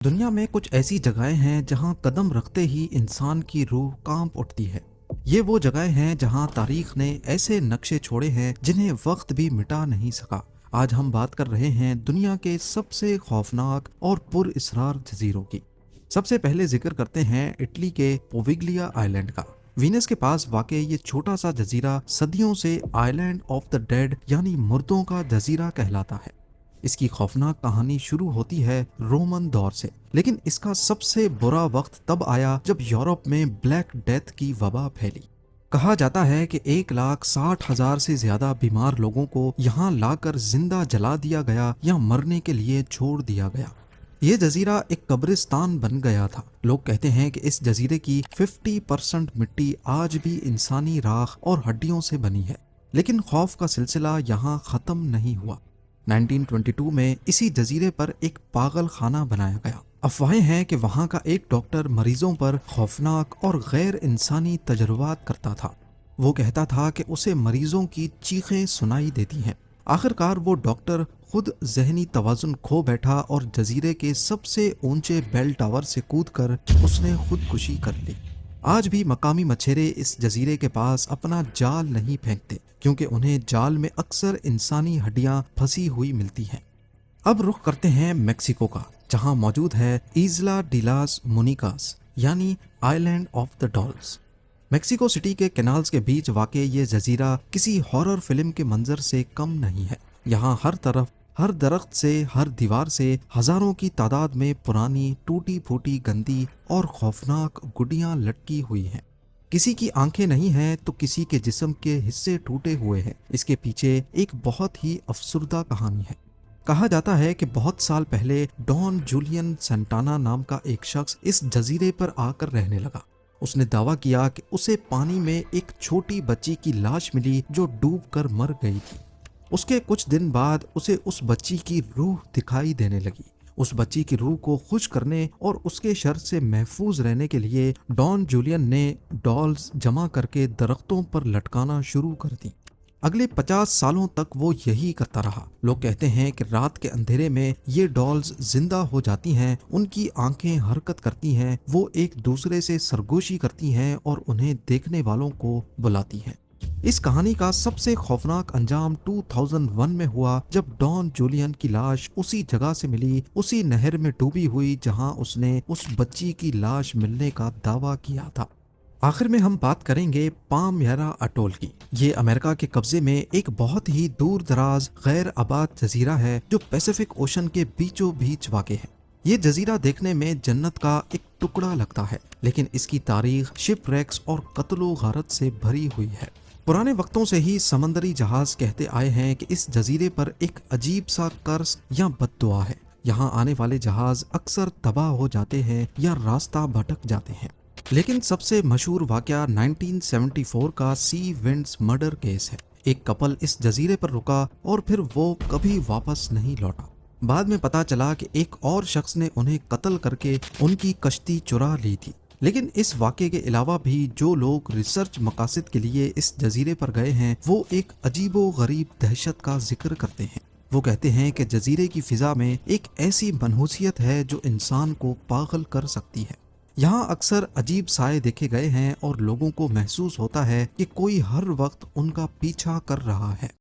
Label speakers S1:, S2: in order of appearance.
S1: दुनिया में कुछ ऐसी जगहें हैं जहां कदम रखते ही इंसान की रूह कांप उठती है। ये वो जगहें हैं जहां तारीख ने ऐसे नक्शे छोड़े हैं जिन्हें वक्त भी मिटा नहीं सका। आज हम बात कर रहे हैं दुनिया के सबसे खौफनाक और पुरअसरार जजीरों की। सबसे पहले जिक्र करते हैं इटली के पोविग्लिया आइलैंड का। वीनस के पास वाक़ ये छोटा सा जजीरा सदियों से आइलैंड ऑफ द डेड यानी मुर्दों का जजीरा कहलाता है। इसकी खौफनाक कहानी शुरू होती है रोमन दौर से, लेकिन इसका सबसे बुरा वक्त तब आया जब यूरोप में ब्लैक डेथ की वबा फैली। कहा जाता है कि 1,60,000 से ज्यादा बीमार लोगों को यहाँ लाकर जिंदा जला दिया गया या मरने के लिए छोड़ दिया गया। ये जजीरा एक कब्रिस्तान बन गया था। लोग कहते हैं कि इस जजीरे की 50% मिट्टी आज भी इंसानी राख और हड्डियों से बनी है। लेकिन खौफ का सिलसिला यहाँ खत्म नहीं हुआ। 1922 में इसी जजीरे पर एक पागल खाना बनाया गया। अफवाहें हैं कि वहां का एक डॉक्टर मरीजों पर खौफनाक और गैर इंसानी तजुर्बात करता था। वो कहता था कि उसे मरीजों की चीखें सुनाई देती हैं। आखिरकार वो डॉक्टर खुद जहनी तवाजुन खो बैठा और जजीरे के सबसे ऊंचे बेल टावर से कूदकर उसने खुदकुशी कर ली। आज भी मकामी मछेरे इस जजीरे के पास अपना जाल नहीं फेंकते क्योंकि उन्हें जाल में अक्सर इंसानी हड्डियां फंसी हुई मिलती हैं। अब रुख करते हैं मेक्सिको का, जहां मौजूद है इस्ला डी लास मोनिकास यानी island of the dolls. Mexico city के कैनाल्स के बीच वाक़े ये जजीरा किसी हॉरर फिल्म के मंजर से कम नहीं है। यहाँ हर तरफ, हर दरख्त से, हर दीवार से हजारों की तादाद में पुरानी टूटी फूटी गंदी और खौफनाक गुड्डियां लटकी हुई हैं। किसी की आंखें नहीं हैं तो किसी के जिस्म के हिस्से टूटे हुए हैं। इसके पीछे एक बहुत ही अफसुर्दा कहानी है। कहा जाता है कि बहुत साल पहले डॉन जूलियन सेंटाना नाम का एक शख्स इस जजीरे पर आकर रहने लगा। उसने दावा किया कि उसे पानी में एक छोटी बच्ची की लाश मिली जो डूबकर मर गई थी। उसके कुछ दिन बाद उसे उस बच्ची की रूह दिखाई देने लगी। उस बच्ची की रूह को खुश करने और उसके शर से महफूज रहने के लिए डॉन जूलियन ने डॉल्स जमा करके दरख्तों पर लटकाना शुरू कर दी। अगले 50 सालों तक वो यही करता रहा। लोग कहते हैं कि रात के अंधेरे में ये डॉल्स जिंदा हो जाती हैं, उनकी आंखें हरकत करती हैं, वो एक दूसरे से सरगोशी करती हैं और उन्हें देखने वालों को बुलाती हैं। इस कहानी का सबसे खौफनाक अंजाम 2001 में हुआ जब डॉन जूलियन की लाश उसी जगह से मिली, उसी नहर में डूबी हुई जहां उसने उस बच्ची की लाश मिलने का दावा किया था। आखिर में हम बात करेंगे पामयरा अटोल की। ये अमेरिका के कब्जे में एक बहुत ही दूर दराज गैर आबाद जजीरा है जो पैसिफिक ओशन के बीचों बीच वाक़ है। ये जजीरा देखने में जन्नत का एक टुकड़ा लगता है, लेकिन इसकी तारीख शिपरेक्स और कत्लो गारत से भरी हुई है। पुराने वक्तों से ही समंदरी जहाज कहते आए हैं कि इस जजीरे पर एक अजीब सा कर्ज या बद्दुआ है। यहाँ आने वाले जहाज अक्सर तबाह हो जाते हैं या रास्ता भटक जाते हैं। लेकिन सबसे मशहूर वाकया 1974 का सी विंड्स मर्डर केस है। एक कपल इस जजीरे पर रुका और फिर वो कभी वापस नहीं लौटा। बाद में पता चला कि एक और शख्स ने उन्हें कत्ल करके उनकी कश्ती चुरा ली थी। लेकिन इस वाक़े के अलावा भी जो लोग रिसर्च मकासद के लिए इस जजीरे पर गए हैं वो एक अजीबो गरीब दहशत का जिक्र करते हैं। वो कहते हैं कि जजीरे की फिजा में एक ऐसी मनहूसियत है जो इंसान को पागल कर सकती है। यहाँ अक्सर अजीब साए देखे गए हैं और लोगों को महसूस होता है कि कोई हर वक्त उनका पीछा कर रहा है।